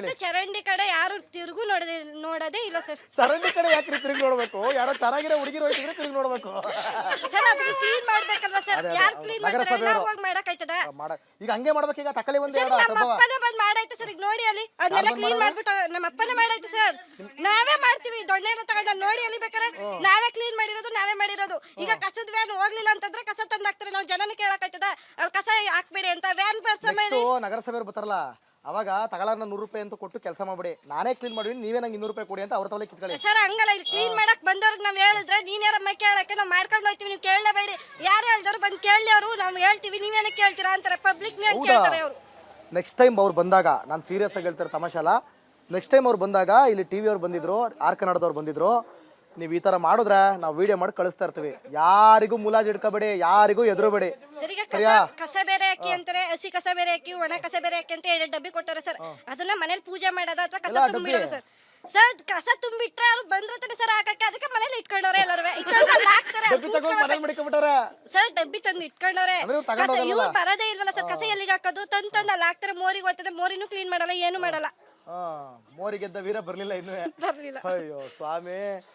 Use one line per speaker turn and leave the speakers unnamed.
ಮತ್ತೆ ಚರಂಡಿ ಕಡೆ ಯಾರು ತಿರುಗು ನೋಡೋದೇ ಇಲ್ಲ ಸರ್.
ಚರಂಡಿ ಕಡೆ ಯಾಕ್ರಿ ತಿರುಗಿ ನೋಡ್ಬೇಕು? ಯಾರೋ ಚೆನ್ನಾಗಿರೋ ಹುಡುಗಿರು ಹೋಯ್ತಿದ್ರೆ ತಿರುಗಿ ನೋಡ್ಬೇಕು.
ಸರ್ ಅದನ್ನ ಕ್ಲೀನ್ ಮಾಡ್ಬೇಕಲ್ವಾ ಸರ್? ಯಾರು ಕ್ಲೀನ್ ಮಾಡ್ತಾರೆ? ನಾವು ಹೋಗಿ ಮಾಡಕ್ಕಾಯ್ತದ?
ಈಗ ಹಂಗೆ ಮಾಡ್ಬೇಕೀಗ ತಕಳಿ ಒಂದ್
ಸರ್ ನಮ್ಮ ಅಪ್ಪನೇ ಬಂದ್ ಮಾಡಾಯ್ತು ಸರ್. ಈಗ ನೋಡಿ ಅಲ್ಲಿ ಅದನ್ನೆಲ್ಲ ಕ್ಲೀನ್ ಮಾಡ್ಬಿಟ್ಟು ನಮ್ಮ ಅಪ್ಪನೇ ಮಾಡಾಯ್ತು ಸರ್. ನಾವೇ ಮಾಡ್ತೀವಿ ದೊಣ್ಣೆನ ತಗೊಂಡು ನೋಡಿ ಅಲ್ಲಿ ಬೇಕಾರೆ ನಾವೇ ಕ್ಲೀನ್ ಮಾಡಿರೋದು ನಾವೇ ಮಾಡಿರೋದು. ಈಗ ಕಸದ ವ್ಯಾನ್ ಹೋಗ್ಲಿಲ್ಲ ಅಂತಂದ್ರೆ ಕಸ ತಂದು ಹಾಕ್ತಾರೆ. ನಾವು ಜನನ ಕೇಳಕ್ಕಾಯ್ತದ ಅಲ್ಲಿ ಕಸ ಹಾಕ್ಬೇಡಿ ಅಂತ? ವ್ಯಾನ್ ಬರ್ಸಮೇಲೆ
ನಗರಸಭೆಯವ್ರು ಬರ್ತಾರಲ್ಲ ಅವಾಗ ತಗೊಳ್ಳೋರ್ನ 100 ರೂಪಾಯಿ ಅಂತ ಕೊಟ್ಟು ಕೆಲಸ ಮಾಡ್ಬಿಡಿ. ನಾನೇ ಕ್ಲೀನ್ ಮಾಡಿವಿ, ನೀವೇ ನಂಗೆ 200 ರೂಪಾಯಿ ಕೊಡಿ ಅಂತ ಅವ್ರ ತಲೆ ಕಿತ್ಕೊಳ್ಳಿ.
ಸರ್ ಹಂಗಲ್ಲ. ಇಲ್ಲಿ ಕ್ಲೀನ್ ಮಾಡಕ್ ಬಂದವ್ರಿಗೆ ನಾವ್ ಹೇಳಿದ್ರೆ ನೀನ್ ಯಾರಮ್ಮ ಕೇಳಕ್ಕೆ? ನಾವ್ ಮಾಡ್ಕೊಂಡು ಹೋಗ್ತೀವಿ, ನೀವು ಕೇಳಲೇಬೇಡಿ. ಯಾರು ಹೇಳಿದವ್ರು ಬಂದು ಕೇಳಲಿ, ಅವರು ನಾವು ಹೇಳ್ತೀವಿ ನೀವೇನ ಕೇಳ್ತೀರಾ ಅಂತಾರೆ. ಪಬ್ಲಿಕ್ ಕೇಳ್ತಾರೆ ಅವರು.
ನೆಕ್ಸ್ಟ್ ಟೈಮ್ ಅವ್ರು ಬಂದಾಗ ನಾನು ಸೀರಿಯಸ್ ಆಗಿ ಹೇಳ್ತಾರೆ, ತಮಾಷೆ ಅಲ್ಲ. ನೆಕ್ಸ್ಟ್ ಟೈಮ್ ಅವ್ರು ಬಂದಾಗ ಇಲ್ಲಿ ಟಿವಿ ಅವ್ರು ಬಂದಿದ್ರು, ಆರ್ ಕನ್ನಡದವ್ರು ಬಂದಿದ್ರು. ನೀವು ಈ ತರ ಮಾಡಿದ್ರೆ ನಾವು ವಿಡಿಯೋ ಮಾಡಿ ಕಳಿಸ್ತಾ ಇರ್ತೀವಿ. ಯಾರಿಗೂ ಮುಲಾಜ್ ಇಡ್ಕೋಬೇಡಿ, ಯಾರಿಗೂ ಎದುರುಬೇಡಿ.
ಕಸ ಬೇರೆ ಹಾಕಿ ಅಂತಾರೆ, ಹಸಿ ಕಸ ಬೇರೆ ಹಾಕಿ, ಒಣ ಕಸ ಬೇರೆ ಹಾಕಿ ಅಂತ 2 ಡಬ್ಬಿ ಕೊಟ್ಟಾರೆ ಸರ್. ಅದನ್ನ ಮನೇಲಿ ಪೂಜೆ ಮಾಡೋದ ಅಥವಾ ಕಸ ತುಂಬಿಡೋದು ಸರ್? ಸರ್ ಕಸ ತುಂಬಿಟ್ರೆ ಅವ್ರು ಬಂದ್ರೆ ಸರ್ ಹಾಕಕ್ಕೆ, ಅದಕ್ಕೆ ಮನೇಲಿ ಇಟ್ಕೊಂಡವ್ರೆ ಎಲ್ಲರೂ ಹಾಕ್ತಾರೆ ಸರ್. ಡಬ್ಬಿ ತಂದು ಇಟ್ಕೊಂಡವ್ರೆ. ಇವ್ರು ಬರೋದೇ ಇಲ್ವಲ್ಲ ಸರ್. ಕಸ ಎಲ್ಲಿಗೆ ಹಾಕೋದು? ತಂದು ಅಲ್ಲಿ ಹಾಕ್ತಾರೆ. ಮೋರಿಗೆ ಹೋಗ್ತದೆ, ಮೋರಿನೂ ಕ್ಲೀನ್ ಮಾಡಲ್ಲ, ಏನು ಮಾಡಲ್ಲ.
ಮೋರಿಗೆದ್ದ ವೀರ ಬರ್ಲಿಲ್ಲ ಇನ್ನೂ.
ಬರ್ಲಿಲ್ಲ.
ಅಯ್ಯೋ ಸ್ವಾಮಿ.